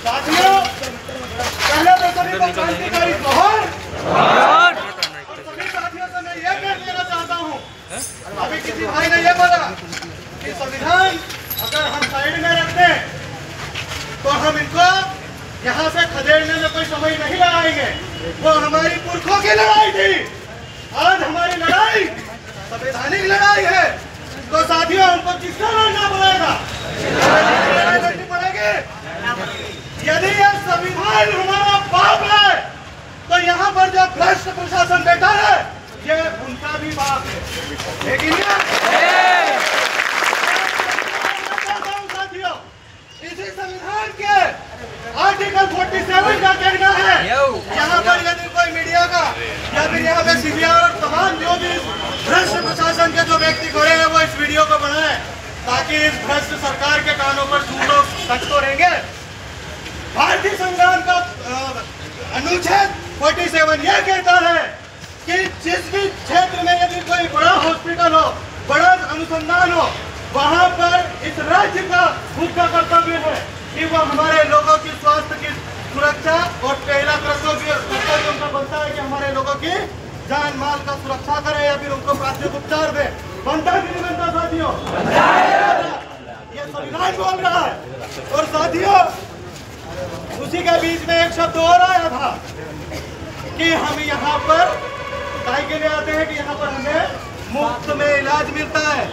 साथियों, पहले तो सभी को क्रांतिकारी जोहर। सभी साथियों से मैं ये कह देना चाहता हूँ, अभी किसी भाई ने ये बोला कि संविधान अगर हम साइड में रखते हैं तो हम इनको यहाँ से खदेड़ने में कोई समय नहीं लगाएंगे। वो हमारी पुरखों की लड़ाई थी, आज हमारी लड़ाई संवैधानिक लड़ाई है। तो साथियों, हमको किसका लड़ना पड़ेगा? लड़नी पड़ेगी। यदि ये संविधान हमारा बाप है तो यहाँ पर जो भ्रष्ट प्रशासन बैठा है ये उनका भी बाप है। लेकिन साथियों, इसी संविधान के आर्टिकल 47 का कहना है यहाँ पर यदि कोई मीडिया का या फिर यहाँ पे सीबीआई और तमाम जो भी भ्रष्ट प्रशासन के जो व्यक्ति खड़े हैं वो इस वीडियो को बनाए ताकि इस भ्रष्ट सरकार के कानों पर सूटो सच तो रहेंगे। भारतीय संविधान का अनुच्छेद 47 यह कहता है कि जिस भी क्षेत्र में यदि कोई बड़ा हॉस्पिटल हो, बड़ा अनुसंधान हो, वहाँ पर इस राज्य का मुख्य कर्तव्य है कि वो हमारे लोगों की स्वास्थ्य की सुरक्षा और पहला कर्तव्य उनका बनता है कि हमारे लोगों की जान माल का सुरक्षा करे या फिर उनको प्राथमिक उपचार दे। बनता कि नहीं बनता साथियों? ये संविधान बोल रहा है। और साथियों, उसी के बीच में एक शब्द और आया था कि हम यहाँ पर काय के लिए आते हैं कि यहाँ पर हमें मुफ्त में इलाज मिलता है।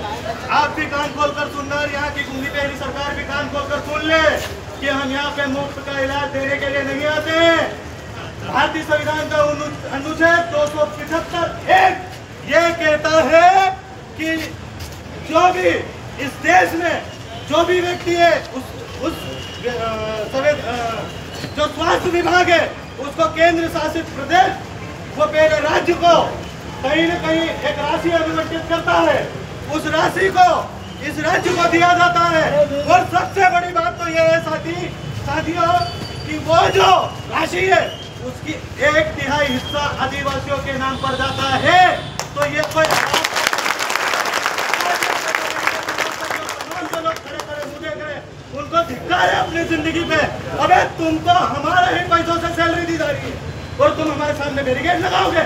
आप भी कान खोलकर सुनना, यहाँ की गूंगी पहली सरकार भी कान खोलकर सुन ले कि हम यहाँ पे मुफ्त का इलाज देने के लिए नहीं आते हैं। भारतीय संविधान का अनुच्छेद 275 ये कहता है कि जो भी इस देश में जो भी व्यक्ति है जो स्वास्थ्य विभाग है उसको केंद्र शासित प्रदेश वो पहले राज्य को कहीं न कहीं एक राशि आवंटित करता है, उस राशि को इस राज्य को दिया जाता है। और सबसे बड़ी बात तो यह है साथियों कि वो जो राशि है उसकी 1/3 हिस्सा आदिवासियों के नाम पर जाता है। तो ये कोई लोग खड़े मुझे करे उनको धिक्कार है अपनी जिंदगी पे। अबे तुमको हमारे ही पैसों से सैलरी दी जा रही है और तुम हमारे सामने बैरिकेड लगाओगे?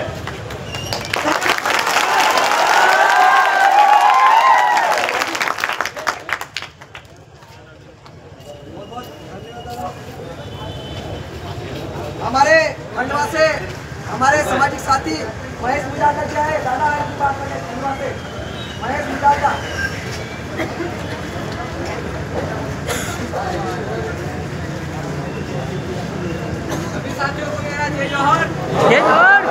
हमारे खंडवा से हमारे सामाजिक साथी महेश मुजादा क्या है, दादा की बात करें खंडवा से महेश मुजादा। सभी साथियों को मेरा जय जोहर। जय जोहर।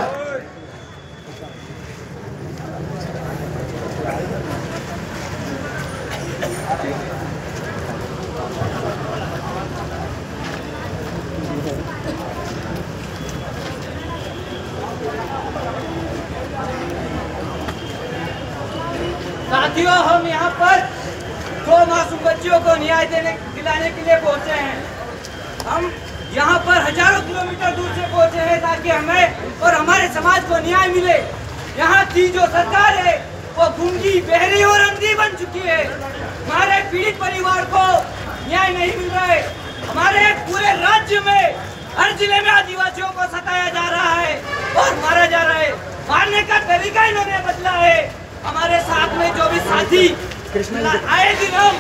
साथियों, हम यहाँ पर 2 मासूम बच्चियों को न्याय दिलाने के लिए पहुँचे हैं। हम यहाँ पर हजारों किलोमीटर दूर से पहुँचे हैं ताकि हमें और हमारे समाज को न्याय मिले। यहाँ की जो सरकार है वो गूंगी, बहरी और अंधी बन चुकी है। हमारे पीड़ित परिवार को न्याय नहीं मिल रहा है। हमारे पूरे राज्य में हर जिले में आदिवासियों को सताया जा रहा है और मारा जा रहा है। मारने का तरीका इन्होंने बदला है। हमारे साथ में जो भी साथी आए दिन हम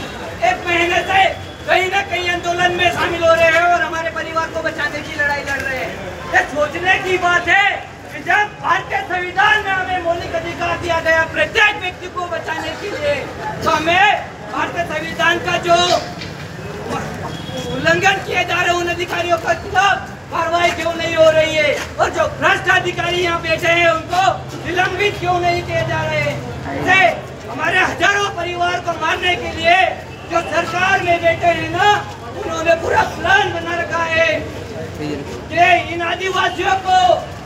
1 महीने से कहीं न कहीं आंदोलन में शामिल हो रहे हैं और हमारे परिवार को बचाने की लड़ाई लड़ रहे हैं। ये सोचने की बात है कि जब भारतीय संविधान में हमें मौलिक अधिकार दिया गया प्रत्येक व्यक्ति को बचाने के लिए, तो हमें भारतीय संविधान का जो उल्लंघन किए जा रहे उन अधिकारियों के खिलाफ कार्रवाई क्यों नहीं हो रही है और जो भ्रष्ट अधिकारी यहाँ बैठे हैं उनको निलंबित क्यों नहीं किए जा रहे हैं। हमारे हजारों परिवार को मारने के लिए जो सरकार में बैठे हैं ना, उन्होंने पूरा प्लान बना रखा है कि इन आदिवासियों को,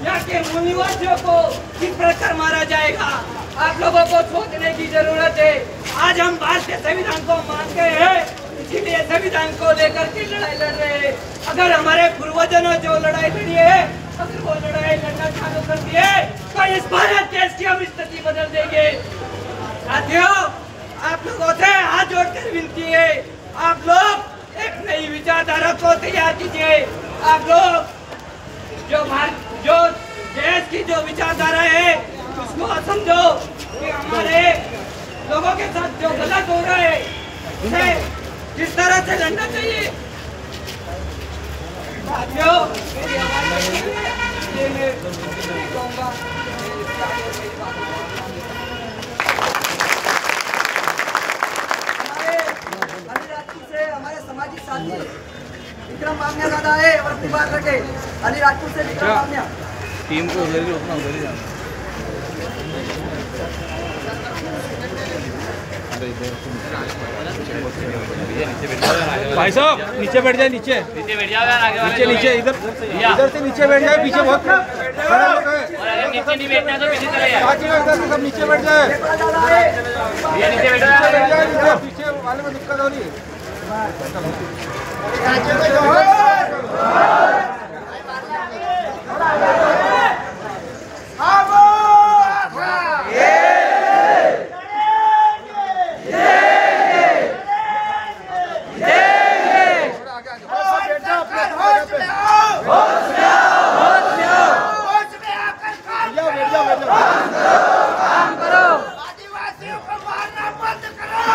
यहाँ के मूल निवासियों को किस प्रकार मारा जाएगा। आप लोगों को सोचने की जरूरत है। आज हम भारतीय संविधान को मानते हैं, इसीलिए संविधान को लेकर के लड़ाई लड़ रहे हैं। अगर हमारे पूर्वजों ने जो लड़ाई लड़ी है, अगर वो लड़ाई लड़ना चालू कर दिए तो इस भारत देश की हम स्थिति बदल देंगे। साथियों, आप लोगों से हाथ जोड़कर विनती है, आप लोग एक नई विचारधारा को तैयार कीजिए। आप लोग जो देश की जो विचारधारा है उसको समझो कि हमारे लोगों के साथ जो गलत हो रहा है उसे किस तरह से लड़ना चाहिए। साथियों, मेरी आवाज कहूँगा हमारे सामाजिक साथी विक्रम मामिया दादा है और अपनी बात रखे। अलीराजपुर से विक्रम मामिया टीम को उधर ही उतना उधर ही जाना। भाई साहब नीचे बैठ जाए, नीचे बैठ जाओ यार, आगे वाले नीचे इधर से नीचे बैठ जाए, पीछे बहुत नीचे नहीं बैठना तो पीछे चले जाए, सब नीचे बैठ जाए, नीचे बैठ जाए, पीछे वाले में दिक्कत हो रही है। आदिवासियों को मारना बंद करो,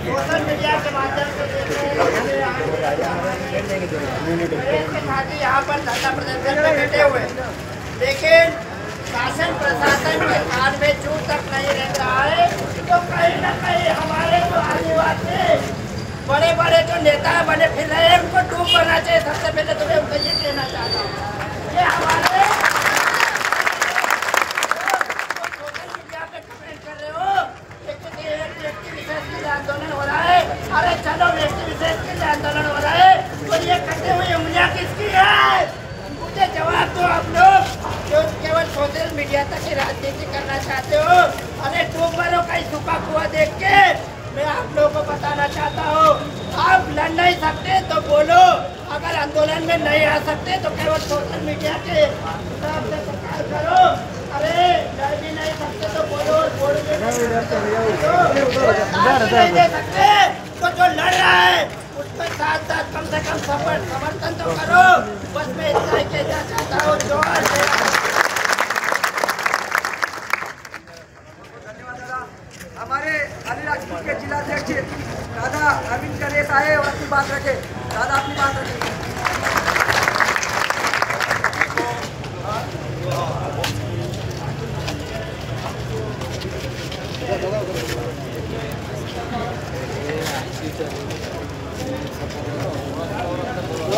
सोशल मीडिया के माध्यम से यहाँ पर धरना प्रदर्शन में बैठे हुए, लेकिन शासन प्रशासन के कान में चूर तक नहीं रह रहा है। तो कहीं न कहीं हमारे जो आदिवासी बड़े बड़े जो नेता बने फिर रहे हैं उनको डूब करना चाहिए। सबसे पहले तो मैं उनको ये कहना चाहता हूँ, ये हमारे सोशल मीडिया पे कमेंट कर रहे हो व्यक्ति विशेष के लिए आंदोलन हो रहा है। अरे चलो व्यक्ति विशेष के लिए आंदोलन हो रहा है तो ये करते हुए उंगलियां किसकी है? मुझे जवाब दो। आप लोग जो केवल सोशल मीडिया तक की राजनीति करना चाहते हो, अरे ट्यूबवेलों का ही सूखा कुआं देख के मैं आप लोगों को बताना चाहता हूँ, आप लड़ नहीं सकते तो बोलो, अगर आंदोलन में नहीं आ सकते तो केवल सोशल मीडिया के हिसाब से सरकार करो। अरे लड़ भी नहीं सकते तो बोलो, बोल नहीं दे सकते तो जो लड़ रहा है उसके साथ साथ कम से कम समर्थन तो करो। बस मैं इतना ही कहना चाहता हूँ। हमारे अलीराजपुर के जिलाध्यक्ष दादा अरविंद गणेश आए और अपनी बात रखे। दादा अपनी बात रखे।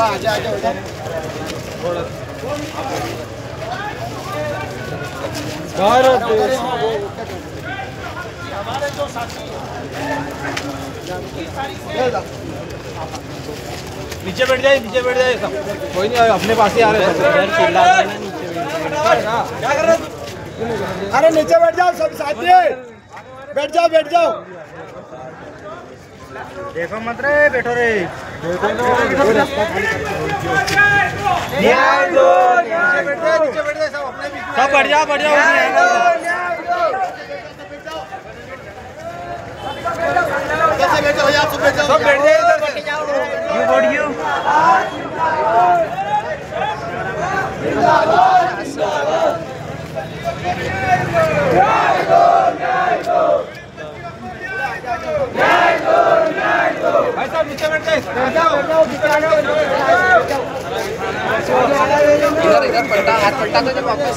आजा हमारे जो साथी नीचे बैठ जाए, नीचे बैठ जाए सब, कोई नहीं अपने पास ही आ रहे हैं। क्या कर रहे हो? अरे नीचे बैठ जाओ सब साथी, बैठ जाओ बैठ जाओ। देखो मत रे, बैठो रे, नीचे बैठ जाए सब, अपने बीच में सब बैठ जाओ, बैठ जाओ। कैसे बैठे हो आप? सब बैठ जाओ, सब बैठ जाए, यू बोर्ड यू। भाई साहब नीचे बैठ जाए, इधर पलटा, हाथ पलटा तो जब वापस।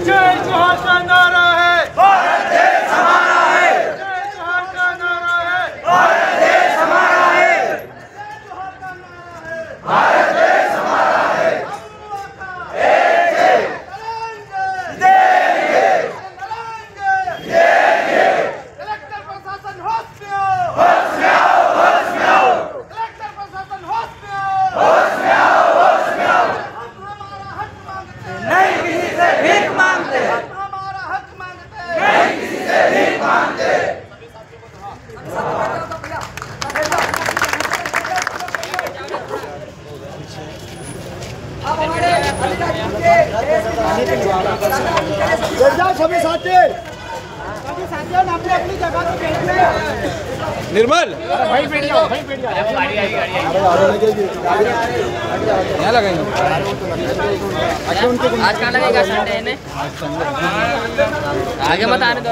जय जोहार का नारा है, भारत देश हमारा है, जय जोहार का नारा है, भारत देश हमारा है, भारत देश हमारा है। कलेक्टर प्रशासन होश में आओ, होश में आओ, होश में आओ, कलेक्टर प्रशासन होश में आओ, होश में आओ, होश में आओ। हम हमारा हक मांगते हैं, नहीं किसी से भीख मांगते, हम हमारा हक मांगते निर्मल यहाँ लगाएंगे आज कहाँ लगेगा संडे ने आगे मत आने दो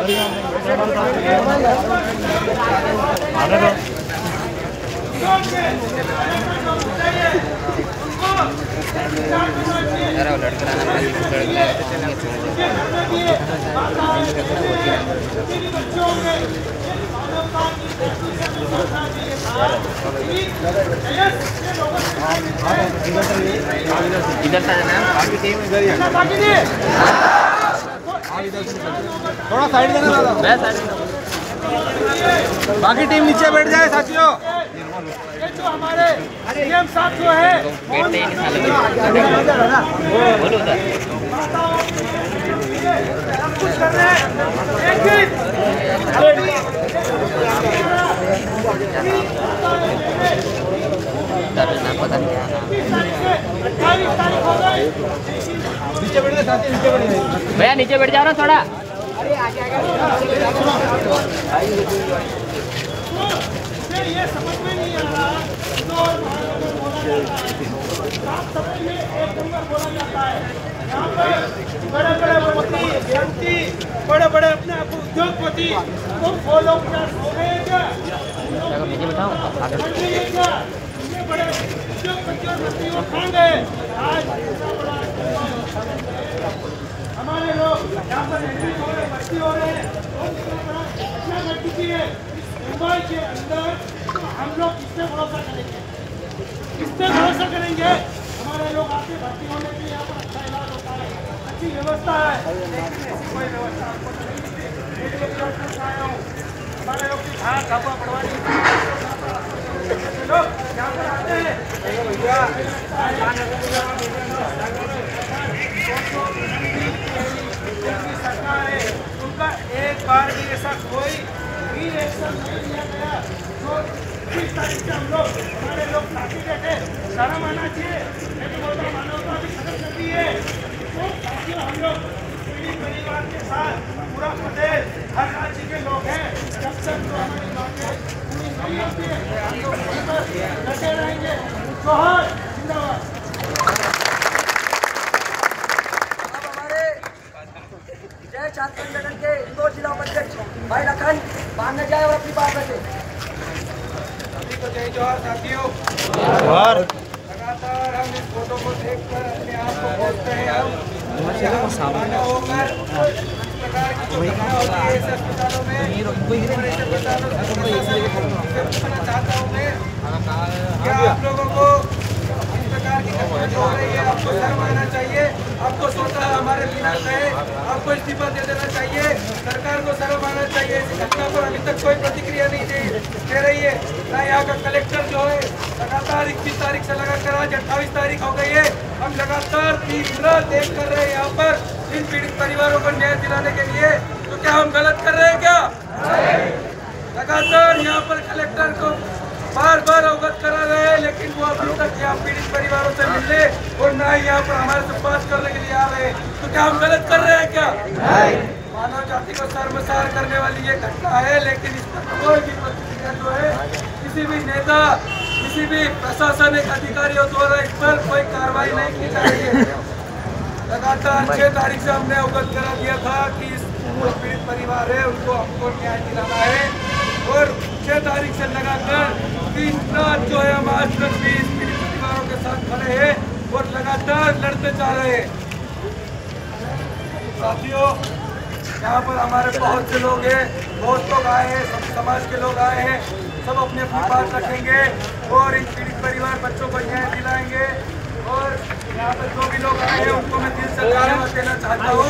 यार वो लड़का इधर था ना बाकी टीम इधर ही है थोड़ा साइड देना दादा मैं साइड बाकी टीम नीचे बैठ जाए साथियों ये जो हमारे सीएम साहब जो है बैठते ही नहीं साले बोलो उधर कुछ कर रहे हैं लेकिन ना पता नहीं क्या नीचे बैठ जाए साथियों नीचे बैठ जाए भैया नीचे बैठ जाओ ना थोड़ा ये समझ में नहीं आ रहा यहाँ पर बड़े बड़े व्यक्ति बड़े बड़े अपने आप उद्योगपति तो वो लोग क्या सो गए क्या नीचे बैठाओ ये बड़े उद्योगपति और व्यक्ति वो खा गए आज हमारे लोग यहाँ पर एडमिट हो रहे भर्ती हो रहे हैं बहुत बड़ा घटना घट चुकी है मुंबई के अंदर। तो हम लोग किससे भरोसा करेंगे हमारे लोग आके भर्ती होने के लिए यहाँ पर अच्छा इलाज होता है अच्छी व्यवस्था है लेकिन ऐसी कोई व्यवस्था आपको नहीं मिलती। हमारे लोग की धारा धापा पड़वानी लोग यहाँ पर आते हैं सरकार है उनका एक बार भी ऐसा कोई भी एक्शन नहीं लिया गया जो 20 तारीख से हम लोग हमारे लोग साथी बैठे शर्म आना चाहिए लेकिन बोलता मानवता भी खत्म कर दी है। तो साथियों हम लोग पीड़ित परिवार के साथ पूरा प्रदेश हर राज्य के लोग हैं जब तक तो हमारी बातें पूरी नहीं होती है हम लोग डटे रहेंगे। जोहर जिंदाबाद। जय छात्र संगठन के इंदौर जिला उपाध्यक्ष भाई लखन मानने जाए और अपनी बात रखें। सभी को जय जोहर साथियों। लगातार हम इस फोटो को देखकर अपने आप को बोलते हैं हम सामने होकर इस प्रकार की जो घटना होती है ऐसे अस्पतालों में ऐसे अस्पतालों से पूछना चाहता हूँ मैं क्या आप लोगों को इस प्रकार की घटना जो हो रही है आपको शर्म आना चाहिए। आपको सोचा हमारे बिना कहे आपको इस्तीफा दे देना चाहिए। सरकार को शर्म आना चाहिए। इस घटना पर अभी तक कोई प्रतिक्रिया नहीं दे रही है ना यहाँ का कलेक्टर जो है लगातार 21 तारीख से लगाकर आज 28 तारीख हो गई है। हम लगातार 3 रात देख कर रहे हैं यहाँ पर इन पीड़ित परिवारों को न्याय दिलाने के लिए। तो क्या हम गलत कर रहे हैं क्या? लगातार यहाँ पर कलेक्टर को बार बार अवगत करा रहे हैं लेकिन वो अभी तक यहाँ पीड़ित परिवारों से मिलने और ना ही यहाँ पर हमारे से बात करने के लिए आ रहे हैं। तो क्या हम गलत कर रहे हैं क्या? मानव जाति को शर्मसार करने वाली ये घटना है लेकिन इस पर कोई भी प्रतिक्रिया जो है किसी भी नेता किसी भी प्रशासनिक अधिकारियों द्वारा इस पर कोई कार्रवाई नहीं की जा रही है। लगातार 6 तारीख से हमने अवगत करा दिया था कि इस पीड़ित परिवार है उनको हमको न्याय दिलाना है और 6 तारीख से लगाकर 3 रात जो है हम आज तक भी इस पीड़ित परिवारों के साथ खड़े हैं और लगातार लड़ते जा रहे हैं। साथियों यहाँ पर हमारे बहुत से लोग हैं बहुत लोग आए हैं सब समाज के लोग आए हैं सब अपनी अपनी बात रखेंगे और इन पीड़ित परिवार बच्चों को न्याय दिलाएंगे। और यहाँ पर जो भी लोग आए हैं उनको मैं दिल से धन्यवाद देना चाहता हूँ।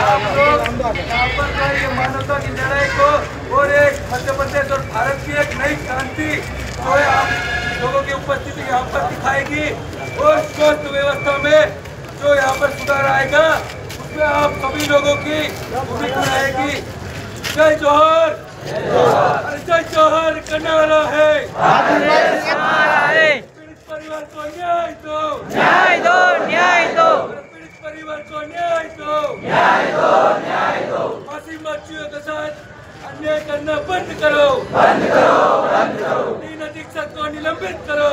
आप लोग यहाँ पर ये मानवता की लड़ाई को और एक मध्य प्रदेश और भारत की एक नई क्रांति जो है आप लोगों की उपस्थिति यहाँ पर दिखाएगी और स्वास्थ्य व्यवस्था में जो यहाँ पर सुधार आएगा उसमें आप सभी लोगों की भूमिका रहेगी। जय जोहर जय जोहर का नारा है पीड़ित परिवार को न्याय दो पीड़ित परिवार को न्याय न्याय दो। मासूम बच्चियों के साथ अन्याय करना बंद करो। 3 अधीक्षक को निलंबित करो।